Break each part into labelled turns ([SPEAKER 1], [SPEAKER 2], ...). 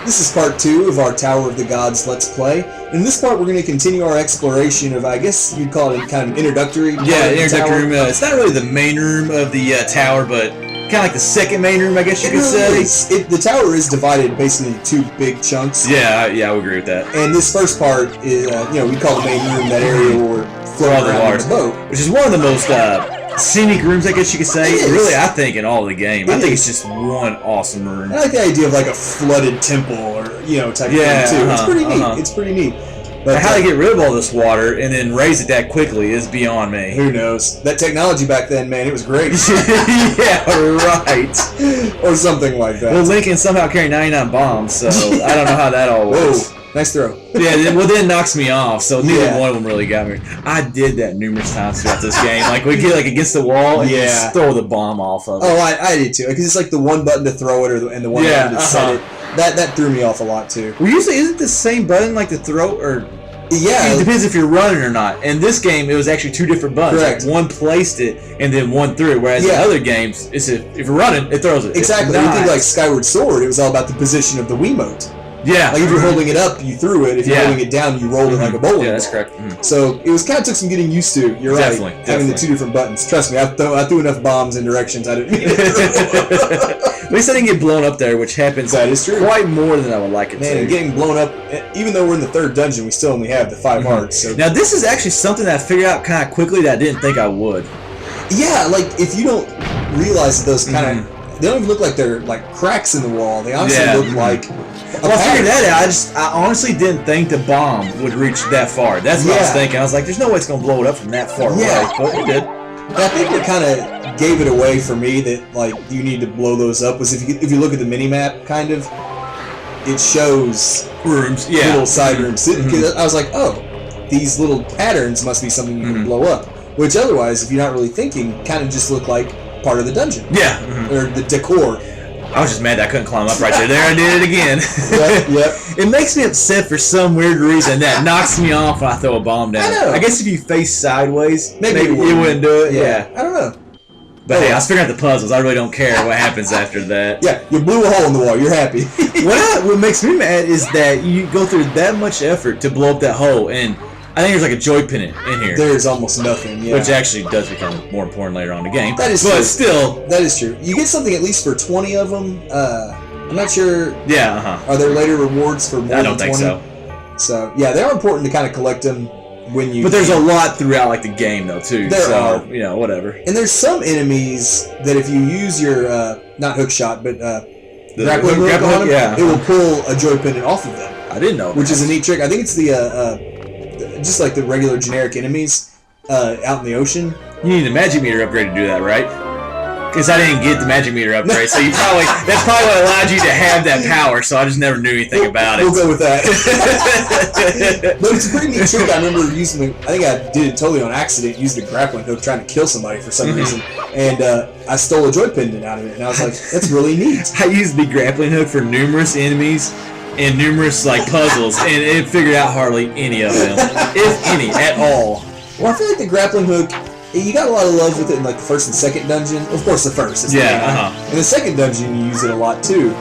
[SPEAKER 1] This is part 2 of our Tower of the Gods Let's Play. In this part, we're going to continue our exploration of, I guess you'd call it kind of an introductory.
[SPEAKER 2] Yeah, introductory room. It's not really the main room of the tower, but kind of like the second main room, I guess you could say.
[SPEAKER 1] The tower is divided basically into 2 big chunks.
[SPEAKER 2] Yeah, I would agree with that.
[SPEAKER 1] And this first part is, we call the main room that area where we're floating around in the boat,
[SPEAKER 2] which is one of the most scenic rooms, I guess you could say. Really, I think in all of the game. I think it's just one awesome room.
[SPEAKER 1] I like the idea of like a flooded temple or type of thing too. It's pretty neat. It's pretty neat.
[SPEAKER 2] But how they get rid of all this water and then raise it that quickly is beyond me.
[SPEAKER 1] Who knows? That technology back then, man, it was great.
[SPEAKER 2] Yeah, right.
[SPEAKER 1] Or something like that.
[SPEAKER 2] Well, Lincoln somehow carried 99 bombs, so I don't know how that all works.
[SPEAKER 1] Whoa. Nice throw.
[SPEAKER 2] Yeah, well then it knocks me off, so neither one of them really got me. I did that numerous times throughout this game. Like, we get against the wall and just throw the bomb off of it.
[SPEAKER 1] Oh, I did too. Because it's like the one button to throw it and the one button to set it. That threw me off a lot too.
[SPEAKER 2] Well, usually isn't the same button like the throw, or...
[SPEAKER 1] Yeah.
[SPEAKER 2] It depends if you're running or not. In this game, it was actually 2 different buttons.
[SPEAKER 1] Correct.
[SPEAKER 2] Like one placed it, and then one threw it. Whereas in other games, it's if you're running, it throws it.
[SPEAKER 1] Exactly. You think like Skyward Sword, it was all about the position of the Wiimote.
[SPEAKER 2] Yeah.
[SPEAKER 1] Like if you're holding it up, you threw it. If you're holding it down, you rolled it like a bowling ball.
[SPEAKER 2] Yeah, that's correct.
[SPEAKER 1] So it was kind of took some getting used to. You're right. Having the 2 different buttons. Trust me, I threw enough bombs in directions I didn't need to.
[SPEAKER 2] At least I didn't get blown up there, which happens quite more than I would like it to.
[SPEAKER 1] And getting blown up, even though we're in the 3rd dungeon, we still only have the 5 hearts. So.
[SPEAKER 2] Now this is actually something that I figured out kind of quickly that I didn't think I would.
[SPEAKER 1] Yeah, like if you don't realize that those kind of... They don't even look like they're like cracks in the wall. They honestly look like...
[SPEAKER 2] Well, I figured that out. I honestly didn't think the bomb would reach that far. That's what I was thinking. I was like, there's no way it's going to blow it up from that far away. But it did.
[SPEAKER 1] And I think what kind of gave it away for me that like you need to blow those up was if you look at the mini-map, kind of, it shows
[SPEAKER 2] rooms,
[SPEAKER 1] little side rooms. I was like, oh, these little patterns must be something you can blow up. Which otherwise, if you're not really thinking, kind of just look like part of the dungeon.
[SPEAKER 2] Yeah.
[SPEAKER 1] Or the decor.
[SPEAKER 2] I was just mad that I couldn't climb up right there. There I did it again.
[SPEAKER 1] Yep.
[SPEAKER 2] It makes me upset for some weird reason. That knocks me off when I throw a bomb down.
[SPEAKER 1] I know.
[SPEAKER 2] I guess if you face sideways,
[SPEAKER 1] maybe
[SPEAKER 2] you wouldn't do it. Yeah.
[SPEAKER 1] I don't know.
[SPEAKER 2] But hey, I was figuring out the puzzles. I really don't care what happens after that.
[SPEAKER 1] Yeah, you blew a hole in the wall. You're happy.
[SPEAKER 2] What makes me mad is that you go through that much effort to blow up that hole, and I think there's like a joy pin in here.
[SPEAKER 1] There's almost nothing,
[SPEAKER 2] which actually does become more important later on in the game.
[SPEAKER 1] That is
[SPEAKER 2] true.
[SPEAKER 1] But
[SPEAKER 2] still.
[SPEAKER 1] That is true. You get something at least for 20 of them. I'm not sure.
[SPEAKER 2] Yeah,
[SPEAKER 1] Are there later rewards for more than 20?
[SPEAKER 2] I don't think so.
[SPEAKER 1] So, yeah, they are important to kind of collect them when you...
[SPEAKER 2] But there's a lot throughout like the game, though, too.
[SPEAKER 1] There are.
[SPEAKER 2] Whatever.
[SPEAKER 1] And there's some enemies that if you use your, not hook shot, but grappling hook on them, it will pull a joy pendant off of them.
[SPEAKER 2] I didn't know.
[SPEAKER 1] Which is a neat trick. I think it's the... just like the regular generic enemies out in the ocean.
[SPEAKER 2] You need a magic meter upgrade to do that, right? Because I didn't get the magic meter upgrade, so that's probably what allowed you to have that power. So I just never knew anything about it.
[SPEAKER 1] We'll go with that. But it's a pretty neat trick. I remember using I think I did it totally on accident. Used the grappling hook trying to kill somebody for some reason, and I stole a joy pendant out of it, and I was like, "That's really neat."
[SPEAKER 2] I used the grappling hook for numerous enemies and numerous puzzles, and it figured out hardly any of them, if any, at all.
[SPEAKER 1] Well, I feel like the grappling hook, you got a lot of love with it in like the 1st and 2nd dungeon. Of course, the 1st. In the 2nd dungeon, you use it a lot too.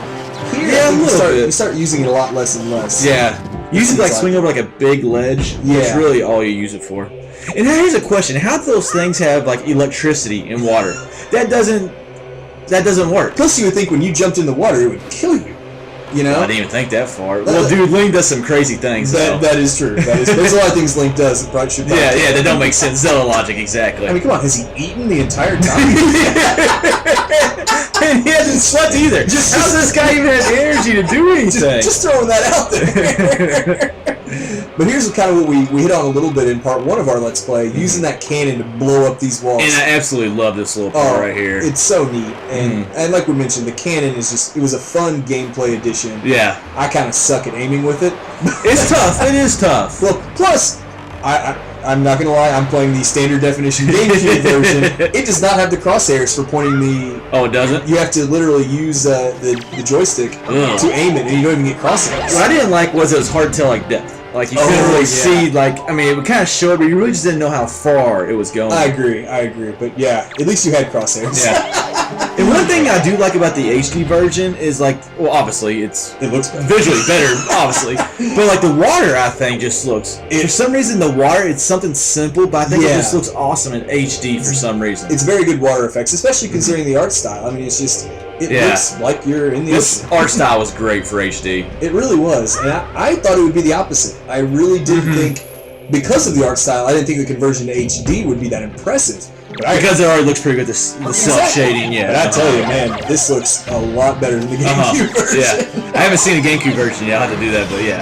[SPEAKER 1] Here, you start using it a lot less and less.
[SPEAKER 2] Yeah, you usually swing over like a big ledge. That's really all you use it for. And now here's a question: how do those things have like electricity and water? That doesn't work.
[SPEAKER 1] Plus, you would think when you jumped in the water, it would kill you. I
[SPEAKER 2] didn't even think that far. Well, dude, Link does some crazy things.
[SPEAKER 1] That is true. There's a lot of things Link does that probably should.
[SPEAKER 2] That don't make sense. Zelda logic, exactly.
[SPEAKER 1] I mean, come on, has he eaten the entire time?
[SPEAKER 2] And he hasn't slept either. How's this guy even have energy to do anything?
[SPEAKER 1] Just throwing that out there. But here's kind of what we hit on a little bit in part 1 of our Let's Play, using that cannon to blow up these walls.
[SPEAKER 2] And I absolutely love this little part right here.
[SPEAKER 1] It's so neat. And like we mentioned, the cannon is it was a fun gameplay addition.
[SPEAKER 2] Yeah.
[SPEAKER 1] I kind of suck at aiming with it.
[SPEAKER 2] It's tough. It is tough.
[SPEAKER 1] Well, plus, I'm not going to lie, I'm playing the standard definition GameCube version. It does not have the crosshairs for pointing the...
[SPEAKER 2] Oh, it doesn't?
[SPEAKER 1] You have to literally use the joystick to aim it, and you don't even get crosshairs.
[SPEAKER 2] What I didn't like was it was hard to tell depth. Like you couldn't really see, it would kind of show it, but you really just didn't know how far it was going.
[SPEAKER 1] I agree, but yeah, at least you had crosshairs.
[SPEAKER 2] Yeah. And one thing I do like about the HD version is like, well, obviously it
[SPEAKER 1] looks better.
[SPEAKER 2] visually better, obviously, but like the water, I think just looks. For some reason, the water it's something simple, but I think it just looks awesome in HD for some reason.
[SPEAKER 1] It's very good water effects, especially considering the art style. I mean, it's just it looks like you're in the
[SPEAKER 2] This art style was great for HD.
[SPEAKER 1] It really was, and I thought it would be the opposite. I really didn't think, because of the art style, I didn't think the conversion to HD would be that impressive.
[SPEAKER 2] Because it already looks pretty good, the self-shading,
[SPEAKER 1] But I tell you, man, this looks a lot better than the GameCube version.
[SPEAKER 2] Yeah, I haven't seen the GameCube version yet. I'll have to do that, but yeah.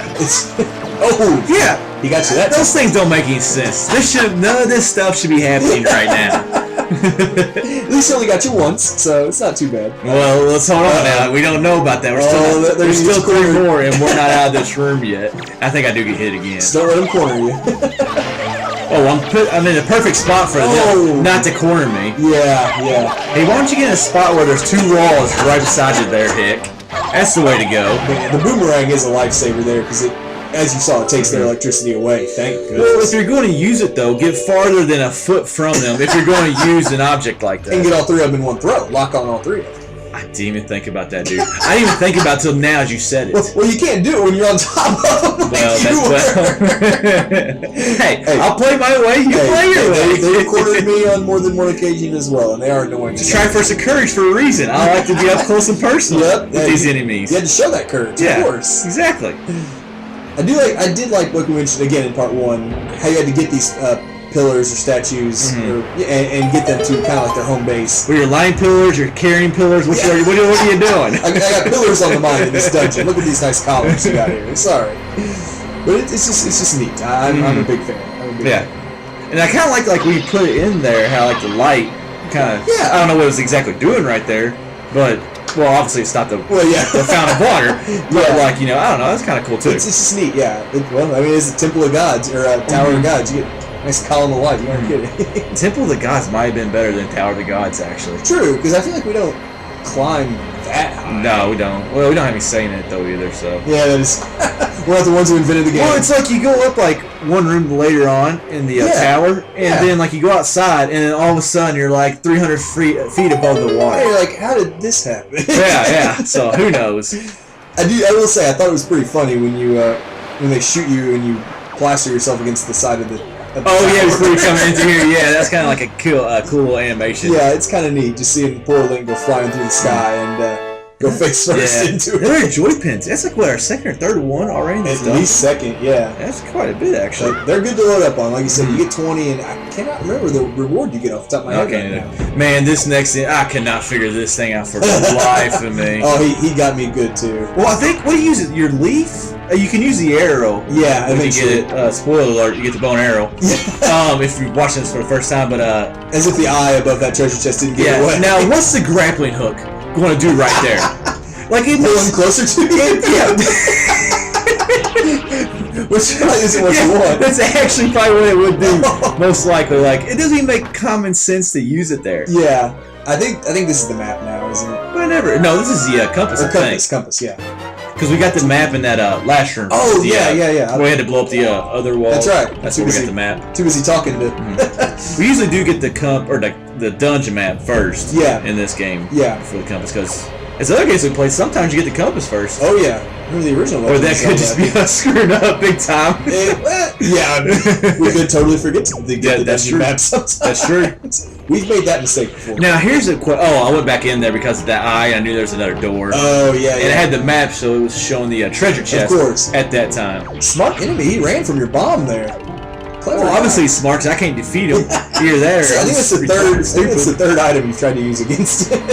[SPEAKER 1] He got you that.
[SPEAKER 2] Those things don't make any sense. None of this stuff should be happening right now.
[SPEAKER 1] At least he only got you once, so it's not too bad.
[SPEAKER 2] Well, let's hold on now. We don't know about that. There's still 3 more, and we're not out of this room yet. I think I do get hit again.
[SPEAKER 1] Just don't let him corner you.
[SPEAKER 2] Oh, I'm in a perfect spot for them, not to corner me.
[SPEAKER 1] Yeah.
[SPEAKER 2] Hey, why don't you get in a spot where there's 2 walls right beside you there, Hick? That's the way to go.
[SPEAKER 1] The boomerang is a lifesaver there, because as you saw, it takes their electricity away. Thank goodness.
[SPEAKER 2] Well, if you're going to use it, though, get farther than a foot from them if you're going to use an object like that.
[SPEAKER 1] And get all 3 of them in one throw. Lock on all 3 of them.
[SPEAKER 2] I didn't even think about that, dude. I didn't even think about it till now as you said it.
[SPEAKER 1] Well, you can't do it when you're on top of them.
[SPEAKER 2] Hey, I'll play my way, you play your way.
[SPEAKER 1] They've cornered me on more than one occasion as well, and they are annoying.
[SPEAKER 2] It's Triforce of Courage for a reason. I like to be up close and personal with these enemies.
[SPEAKER 1] You had to show that courage, of course.
[SPEAKER 2] Exactly.
[SPEAKER 1] I did like what we mentioned again in part 1, how you had to get these pillars or statues and get them to kind of like their home base.
[SPEAKER 2] Well, you're line pillars, you're carrying pillars. What are you doing?
[SPEAKER 1] I got pillars on the mind in this dungeon. Look at these nice columns you got here. Sorry, but it's just neat. I'm a big fan.
[SPEAKER 2] And I kind of like when you put it in there, how like the light kind of. Yeah. I don't know what it was exactly doing right there, but. Well, obviously it stopped the fountain of water, but I don't know, that's kind of cool too.
[SPEAKER 1] It's just neat, it's a Temple of Gods, or a Tower of Gods. You get a nice column of light, you aren't kidding.
[SPEAKER 2] Temple of the Gods might have been better than Tower of the Gods, actually.
[SPEAKER 1] True, because I feel like we don't climb that high.
[SPEAKER 2] No, we don't. Well, we don't have any say in it, though, either, so.
[SPEAKER 1] Yeah, that is. We're not the ones who invented the game.
[SPEAKER 2] Well, it's like you go up, like, one room later on in the tower, and then, like, you go outside, and then all of a sudden you're, like, 300 feet above the water.
[SPEAKER 1] And you're like, how did this happen?
[SPEAKER 2] Yeah, so who knows?
[SPEAKER 1] I will say, I thought it was pretty funny when when they shoot you and you plaster yourself against the side of the tower.
[SPEAKER 2] Before you come into here, that's kind of like a cool animation.
[SPEAKER 1] Yeah, it's kind of neat, just seeing poor Link go flying through the sky and go face first into it.
[SPEAKER 2] There are joy pins. That's like, what, our second or third one already?
[SPEAKER 1] At least second, yeah.
[SPEAKER 2] That's quite a bit, actually.
[SPEAKER 1] They're good to load up on. Like you said, you get 20, and I cannot remember the reward you get off the top of my head right now.
[SPEAKER 2] Man, this next thing, I cannot figure this thing out for the life of me.
[SPEAKER 1] Oh, he got me good, too.
[SPEAKER 2] Well, I think, what do you use it? Your leaf? You can use the arrow.
[SPEAKER 1] Yeah,
[SPEAKER 2] when you get it. Spoiler alert, you get the bow and arrow. If you're watching this for the first time, but
[SPEAKER 1] as if the eye above that treasure chest didn't get away.
[SPEAKER 2] Now, what's the grappling hook going to do right there? Like it
[SPEAKER 1] pulling closer to you? Which probably isn't what you want.
[SPEAKER 2] That's actually probably what it would do, most likely. Like, it doesn't even make common sense to use it there.
[SPEAKER 1] Yeah. I think this is the map now, isn't it?
[SPEAKER 2] Whatever. No, this is the compass,
[SPEAKER 1] Compass, yeah.
[SPEAKER 2] Because we got the map in that last room.
[SPEAKER 1] Oh,
[SPEAKER 2] We had to blow up the other wall.
[SPEAKER 1] That's right.
[SPEAKER 2] That's where we got the map.
[SPEAKER 1] Too busy talking to...
[SPEAKER 2] We usually do get the dungeon map first in this game.
[SPEAKER 1] Yeah.
[SPEAKER 2] For the compass, because... As other games we play, sometimes you get the compass first.
[SPEAKER 1] Oh yeah, remember the original one?
[SPEAKER 2] Or that could just be us screwing up big time.
[SPEAKER 1] We could totally forget to get the map sometimes.
[SPEAKER 2] That's true.
[SPEAKER 1] We've made that mistake before.
[SPEAKER 2] Now here's a question. Oh, I went back in there because of that eye. I knew there was another door.
[SPEAKER 1] Oh yeah.
[SPEAKER 2] And it had the map, so it was showing the treasure chest.
[SPEAKER 1] Of course.
[SPEAKER 2] At that time.
[SPEAKER 1] Smart enemy. He ran from your bomb there. Clever.
[SPEAKER 2] Well, obviously he's smart because I can't defeat him. You're there.
[SPEAKER 1] So I think it's the third item you've tried to use against him.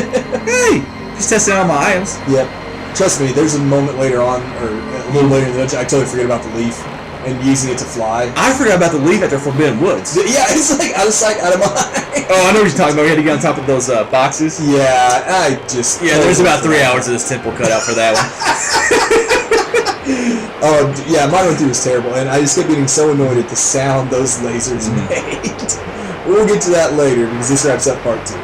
[SPEAKER 2] Hey. Just testing all my items.
[SPEAKER 1] Yep. Trust me, there's a moment later on, or a little later in the dungeon, I totally forget about the leaf and using it to fly.
[SPEAKER 2] I forgot about the leaf at the Forbidden Woods.
[SPEAKER 1] Yeah, it's like out of sight, out of mind.
[SPEAKER 2] Oh, I know what you're talking about. We had to get on top of those boxes.
[SPEAKER 1] Yeah, I just...
[SPEAKER 2] Yeah, there's about 3 hours of this temple cut out for that one.
[SPEAKER 1] Oh, yeah, mine went through was terrible, and I just kept getting so annoyed at the sound those lasers made. We'll get to that later, because this wraps up part 2.